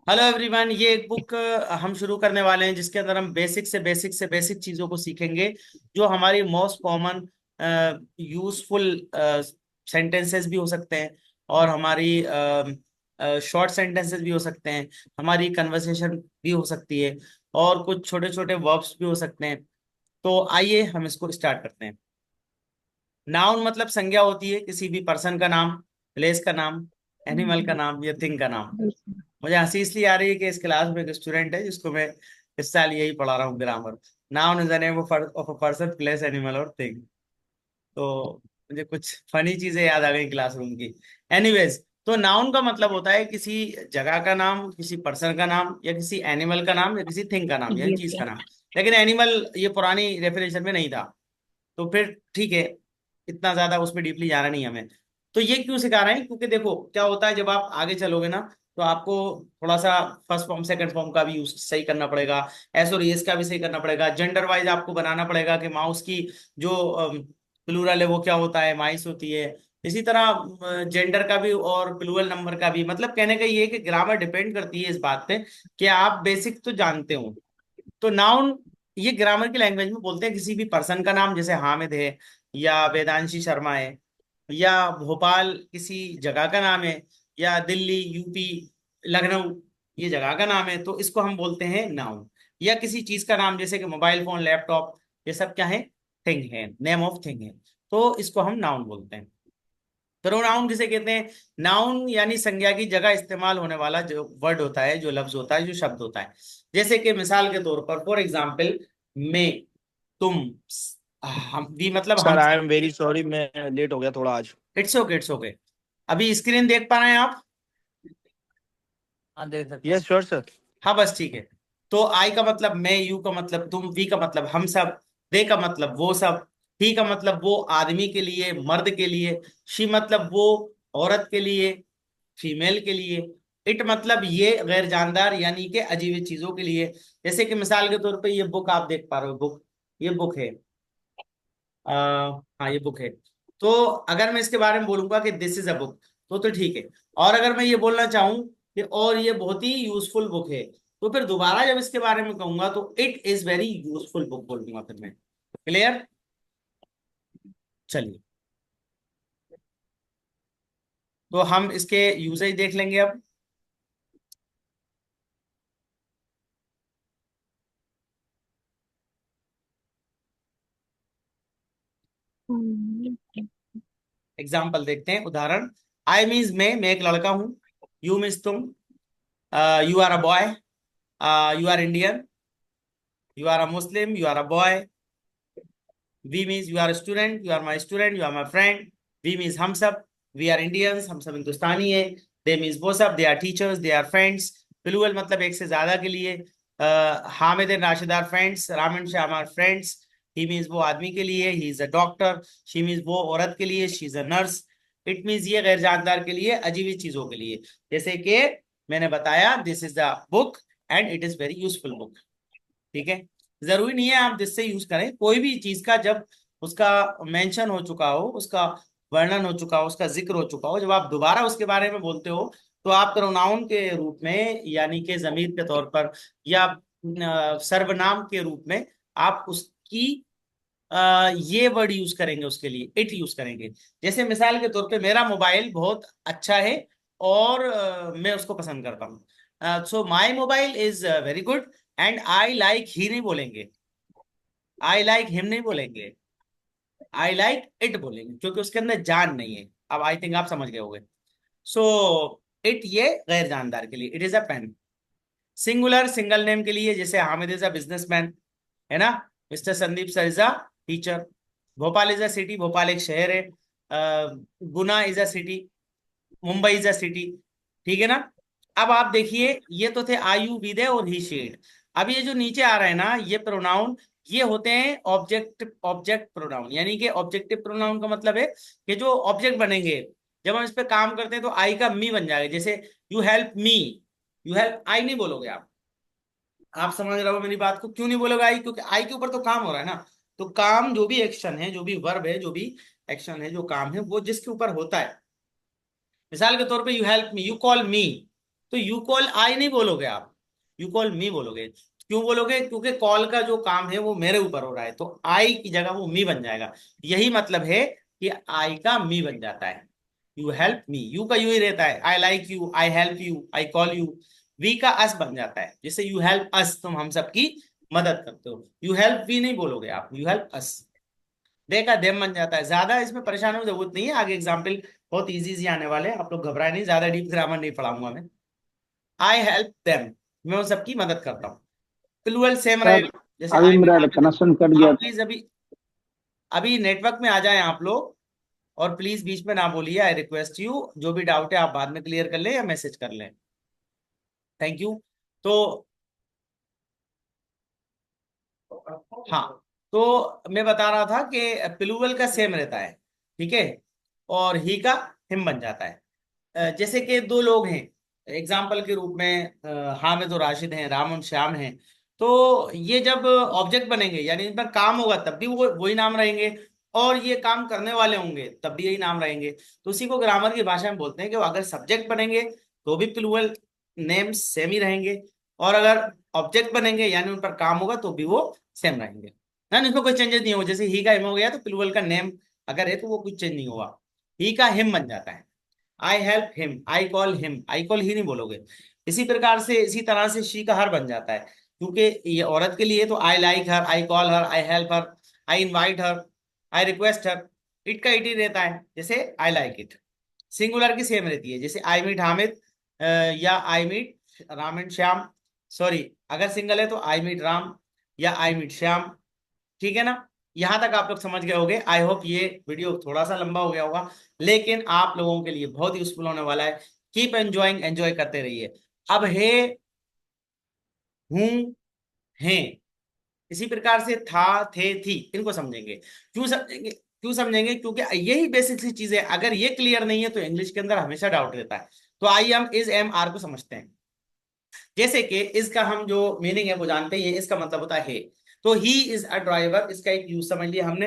Hello everyone, ये एक book हम शुरू करने वाले हैं जिसके अंदर हम बेसिक चीजों को सीखेंगे जो हमारी मोस्ट कॉमन यूजफुल सेंटेंसेस भी हो सकते हैं और हमारी शॉर्ट सेंटेंसेस भी हो सकते हैं, हमारी कन्वर्सेशन भी हो सकती है और कुछ छोटे छोटे वर्ब्स भी हो सकते हैं। तो आइए हम इसको स्टार्ट करते हैं। नाउन मतलब संज्ञा होती है किसी भी पर्सन का नाम, प्लेस का नाम, एनिमल का नाम या थिंग का नाम। मुझे हंसी इसलिए आ रही है कि इस क्लास में एक स्टूडेंट है जिसको मैं इस साल यही पढ़ा रहा हूँ, grammar. Noun is the name of a person, place, animal और थिंग। तो मुझे कुछ फनी चीजें याद आ गई क्लासरूम की। एनीवेज, तो नाउन का मतलब होता है किसी जगह का नाम, किसी पर्सन का नाम या किसी एनिमल का नाम या किसी थिंग का नाम यानी Yes, चीज का yes. नाम। लेकिन एनिमल ये पुरानी डेफिनेशन में नहीं था, तो फिर ठीक है, इतना ज्यादा उसमें डीपली जाना नहीं है हमें। तो ये क्यों सिखा रहे हैं? क्योंकि देखो क्या होता है, जब आप आगे चलोगे ना तो आपको थोड़ा सा फर्स्ट फॉर्म सेकंड फॉर्म का भी यूज सही करना पड़ेगा, एस और एस का भी सही करना पड़ेगा, जेंडर वाइज आपको बनाना पड़ेगा कि माउस की जो प्लूरल है वो क्या होता है, माइस होती है। इसी तरह जेंडर का भी और प्लूरल नंबर का भी। मतलब कहने का ये है कि ग्रामर डिपेंड करती है इस बात पे कि आप बेसिक तो जानते हो। तो नाउन ये ग्रामर की लैंग्वेज में बोलते हैं किसी भी पर्सन का नाम, जैसे हामिद है या वेदांशी शर्मा है, या भोपाल किसी जगह का नाम है, या दिल्ली, यूपी, लखनऊ ये जगह का नाम है, तो इसको हम बोलते हैं नाउन। या किसी चीज का नाम जैसे कि मोबाइल फोन, लैपटॉप, ये सब क्या है? थिंग है, नेम ऑफ थिंग है। तो इसको हम नाउन बोलते हैं। प्रोनाउन किसे कहते हैं? नाउन यानी संज्ञा की जगह इस्तेमाल होने वाला जो वर्ड होता है, जो लफ्ज होता है, जो शब्द होता है। जैसे कि मिसाल के तौर पर, फॉर एग्जाम्पल, मैं, तुम, हम भी मतलब हम सर आई सब। एम वेरी सॉरी, मैं लेट हो गया थोड़ा आज। It's okay, it's okay. अभी स्क्रीन देख पा रहे हैं आप? हाँ, देख सकते यस श्योर सर। हाँ, बस ठीक है। तो आई का मतलब मैं, यू का मतलब तुम, वी का मतलब हम सब, दे का मतलब वो सब, ही का मतलब वो आदमी के लिए, मर्द के लिए, शी मतलब वो औरत के लिए, फीमेल के लिए, इट मतलब ये गैर जानदार यानी कि अजीब चीजों के लिए। जैसे कि मिसाल के तौर पे ये बुक आप देख पा रहे हो, बुक, ये बुक है। आ, हाँ, ये बुक है। तो अगर मैं इसके बारे में बोलूंगा कि दिस इज अ बुक, तो ठीक है। और अगर मैं ये बोलना चाहूँ कि और ये बहुत ही यूजफुल बुक है, तो फिर दोबारा जब इसके बारे में कहूंगा तो it is very useful book बोल दूंगा फिर मैं। क्लियर? चलिए, तो हम इसके यूजेज देख लेंगे अब। एग्जाम्पल देखते हैं, उदाहरण। आई मीन्स मैं एक लड़का हूँ। यू मीन्स तुम। You are a boy. You are Indian. You are a Muslim, you are a boy. We means you are student, you are my student, you are my friend. We means हम सब, we are Indians, हम सब हिंदुस्तानी है। दे means वो सब, they are teachers, they are friends. Plural मतलब एक से ज्यादा के लिए। Hamid and Rashid are friends, Ram and Shyam are friends. He means वो आदमी के लिए, he is a doctor. She means वो औरत के लिए, she is a nurse. It means ये गैर जानदार के लिए, अजीबी चीजों के लिए। जैसे कि मैंने बताया, this is the book and it is very useful book. ठीक है? जरूरी नहीं है आप जिससे यूज करें, कोई भी चीज का जब उसका मेंशन हो चुका हो, उसका वर्णन हो चुका हो, उसका जिक्र हो चुका हो, जब आप दोबारा उसके बारे में बोलते हो, तो आप प्रोनाउन के रूप में यानी कि जमीर के तौर पर या सर्वनाम के रूप में आप उसकी ये वर्ड यूज करेंगे, उसके लिए इट यूज करेंगे। जैसे मिसाल के तौर पे मेरा मोबाइल बहुत अच्छा है और मैं उसको पसंद करता हूँ। So my mobile is very good and I like ही नहीं बोलेंगे, आई लाइक हिम नहीं बोलेंगे, आई लाइक इट बोलेंगे, क्योंकि उसके अंदर जान नहीं है। अब आई थिंक आप समझ गए होंगे। सो इट ये गैर जानदार के लिए, it is a pen. Singular single name के लिए, जैसे हामिद इज अ बिजनेसमैन, है ना। Mister Sandeep sir is a teacher. Bhopal is a city, Bhopal एक शहर है। Guna is a city, Mumbai is a city. ठीक है ना? अब आप देखिए, ये तो थे आई यू वी दे और ही शेड। अब ये जो नीचे आ रहा है ना, ये प्रोनाउन, ये होते हैं ऑब्जेक्ट ऑब्जेक्ट प्रोनाउन। यानी कि ऑब्जेक्टिव प्रोनाउन का मतलब है कि जो ऑब्जेक्ट बनेंगे, जब हम इस पे काम करते हैं तो आई का मी बन जाएगा। जैसे you help me, you help I नहीं बोलोगे आप समझ रहे हो मेरी बात को? क्यों नहीं बोलोगे आई? क्योंकि आई के ऊपर तो काम हो रहा है ना। तो काम, जो भी एक्शन है, जो भी वर्ब है, जो भी एक्शन है, जो काम है, वो जिसके ऊपर होता है। मिसाल के तौर पे you help me, you call मी, तो यू कॉल आई नहीं बोलोगे आप, यू कॉल मी बोलोगे। क्यों बोलोगे? क्योंकि कॉल का जो काम है वो मेरे ऊपर हो रहा है, तो आई की जगह वो मी बन जाएगा। यही मतलब है कि आई का मी बन जाता है। यू हेल्प मी, यू का यू ही रहता है। I like you, I help you, I call you. We का अस बन जाता है, जैसे यू हेल्प अस, तुम हम सबकी मदद करते हो। यू हेल्प वी नहीं बोलोगे आप, यू हेल्प अस। देखा, देम बन जाता है। ज्यादा इसमें परेशान होने की जरूरत नहीं है, आगे एग्जाम्पल बहुत इजी इजी आने वाले हैं, आप लोग घबराए नहीं, ज्यादा डीप ग्रामर नहीं पढ़ाऊंगा मैं। आई हेल्प देम, मैं उन सबकी मदद करता हूँ। प्लूरल सेम सर रहेगा, जैसे अभी आई मीट मेरा हामिद। कनेक्शन कट गया आप था। प्लीज अभी अभी नेटवर्क में आ जाएं आप लोग, और प्लीज बीच में ना बोलिए, आई रिक्वेस्ट यू। जो भी डाउट है आप बाद में क्लियर कर लें या मैसेज कर लें। Thank you. तो हाँ, तो मैं बता रहा था कि प्लूरल का सेम रहता है, ठीक है, और ही का हिम बन जाता है। जैसे कि दो लोग हैं, एग्जाम्पल के रूप में हामिद और राशिद हैं, राम और श्याम हैं। तो ये जब ऑब्जेक्ट बनेंगे, यानी इन पर काम होगा, तब भी वो वही नाम रहेंगे, और ये काम करने वाले होंगे तब भी यही नाम रहेंगे। तो उसी को ग्रामर की भाषा में बोलते हैं कि अगर सब्जेक्ट बनेंगे तो भी प्लूरल नेम्स सेम ही रहेंगे, और अगर ऑब्जेक्ट बनेंगे यानी उन पर काम होगा तो भी वो सेम रहेंगे ना, इसमें कोई चेंजेस नहीं होगा। जैसे ही का हिम हो गया तो प्लूरल का नेम अगर है तो वो कुछ चेंज नहीं होगा, ही का हिम बन जाता है। I help him, I call him, I call ही नहीं बोलोगे। इसी प्रकार से, इसी तरह से शी का हर बन जाता है, क्योंकि ये औरत के लिए तो I like her, I call her, I help her, I invite her, I request her. It का इट ही रहता है, जैसे आई लाइक इट। सिंगुलर की सेम रहती है, जैसे आई मीट हामिद, या I meet Ram and Shyam. Sorry, अगर सिंगल है तो आई मीट राम या आई मीट श्याम। ठीक है ना? यहां तक आप लोग समझ गए होंगे। आई होप ये वीडियो थोड़ा सा लंबा हो गया होगा, लेकिन आप लोगों के लिए बहुत यूजफुल होने वाला है। कीप एंजॉइंग, एंजॉय करते रहिए। अब है, हूं, हैं, इसी प्रकार से था, थे, थी, इनको समझेंगे। क्यों समझेंगे? क्यों समझेंगे? क्योंकि यही बेसिक सी चीजें, अगर ये क्लियर नहीं है तो इंग्लिश के अंदर हमेशा डाउट रहता है। तो आइए हम इज, एम, आर को समझते हैं। जैसे कि इसका हम जो मीनिंग है वो जानते हैं, इसका मतलब होता है। तो ही इज अ ड्राइवर, इसका एक यूज समझ लिया हमने।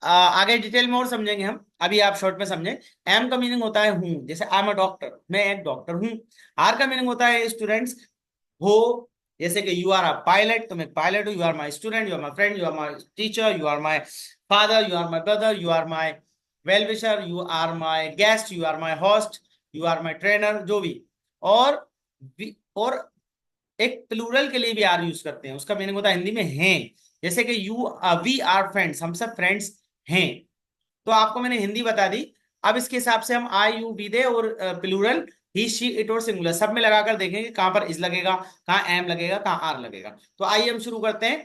आगे डिटेल में और समझेंगे हम, अभी आप शॉर्ट में समझें। एम का मीनिंग होता है हूं, जैसे आई एम अ डॉक्टर, मैं एक डॉक्टर हूं। आर का मीनिंग होता है स्टूडेंट्स, हो, जैसे कि यू आर अ पायलट, तुम एक पायलट हो। You are my student, you are my friend, you are my teacher, you are my father, you are my brother, you are my well wisher, you are my guest, you are my host, you are my trainer, जो भी। और और एक plural के लिए भी are use करते हैं, उसका मीनिंग होता है हिंदी में हैं। जैसे कि यू, वी आर फ्रेंड्स, हम सब फ्रेंड्स हैं। तो आपको मैंने हिंदी बता दी। अब इसके हिसाब से हम आई, यू, वी, दे और प्लूरल ही, शी, इट और सिंगुलर सब में लगाकर देखेंगे कहां पर इज लगेगा, कहाँ एम लगेगा, कहाँ आर लगेगा। तो आइए हम शुरू करते हैं।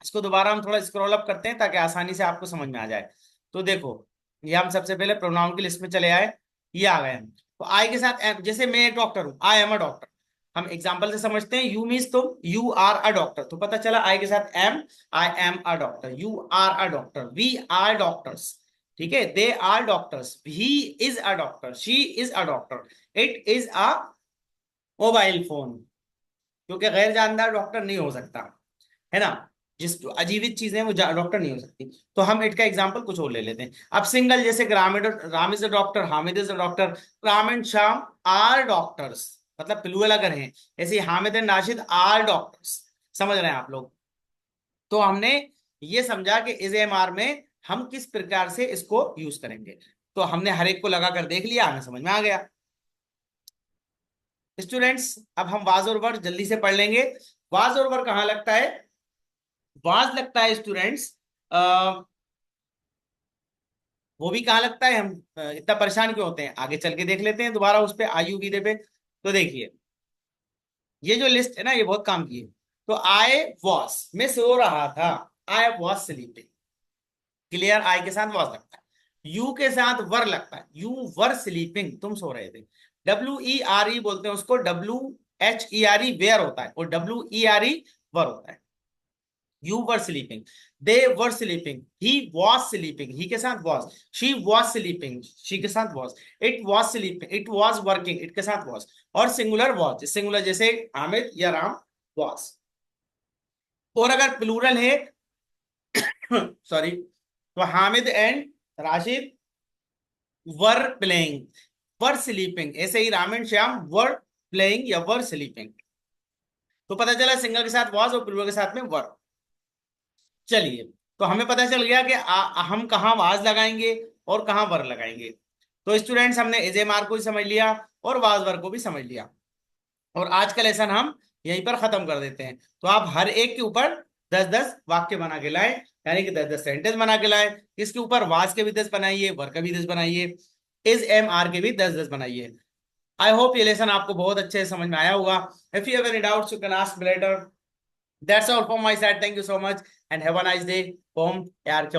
इसको दोबारा हम थोड़ा स्क्रॉल अप करते हैं ताकि आसानी से आपको समझ में आ जाए। तो देखो, ये हम सबसे पहले प्रोनाउन की लिस्ट में चले आए, ये आ गए हम। तो आई के साथ एम, जैसे मैं एक डॉक्टर हूं, आई एम अ डॉक्टर। हम एग्जाम्पल से समझते हैं। यू मीन्स तुम, यू आर अ डॉक्टर, तो पता चला आई के साथ am, I am a doctor, you are a doctor, we are doctors, ठीक है, they are doctors, he is a doctor, she is a doctor, it is a mobile phone. क्योंकि गैर जानदार डॉक्टर नहीं हो सकता, है ना? जिस अजीवित चीजें वो डॉक्टर नहीं हो सकती। तो हम इट का एग्जांपल कुछ और ले लेते हैं। अब सिंगल, जैसे Ram is a doctor, Hamid is a doctor, Ram and Shyam are doctors, मतलब प्लूरल अगर हैं, ऐसे Hamid and Rashid are doctors. समझ रहे हैं आप लोग? तो हमने ये समझा कि इज एम आर में हम किस प्रकार से इसको यूज करेंगे। तो हमने हर एक को लगा कर देख लिया, हमें समझ में आ गया। स्टूडेंट्स, अब हम वाज और वर्ड जल्दी से पढ़ लेंगे। वाज और वर्ड कहाँ लगता है? वाज लगता है स्टूडेंट्स, वो भी कहाँ लगता है, हम इतना परेशान क्यों होते हैं, आगे चल के देख लेते हैं दोबारा उस पे, आयु विदे पे। तो देखिए, ये जो लिस्ट है ना, ये बहुत काम की है। तो आई वॉज, मैं सो रहा था, आई वॉज स्लीपिंग। क्लियर? आई के साथ वॉज लगता है, यू के साथ वर लगता है, यू वर स्लीपिंग, तुम सो रहे थे। डब्ल्यू ई आर ई बोलते हैं उसको, W H E R E where होता है, और डब्ल्यू ई आर ई वर होता है। You were sleeping, they were sleeping, he was sleeping, he के साथ was, she was sleeping, she के साथ was, it was sleeping, it was working, it के साथ was, और सिंगुलर was, सिंगुलर जैसे हामिद या राम was। और अगर प्लूरल है, सॉरी, तो Hamid and Rashid were playing, were sleeping, ऐसे ही Ram and Shyam were playing या वर स्लीपिंग। तो पता चला सिंगल के साथ वाज और प्लूरल के साथ में वर। चलिए, तो हमें पता चल गया कि हम कहाँ वाज लगाएंगे और कहाँ वर लगाएंगे। तो स्टूडेंट्स, हमने एज एम आर को भी समझ लिया और वाज वर को भी समझ लिया, और आज का लेसन हम यहीं पर खत्म कर देते हैं। तो आप हर एक के ऊपर 10-10 वाक्य बना के लाएं, यानी कि 10-10 सेंटेंस बना के लाएं। इसके ऊपर वाज के भी 10 बनाइए, वर के भी 10 बनाइए, इज एम आर के भी 10-10 बनाइए। आई होप ये लेसन आपको बहुत अच्छे से समझ में आया होगा। If you have any doubts you can ask me later. That's all from my side. Thank you so much and have a nice day. Home यार।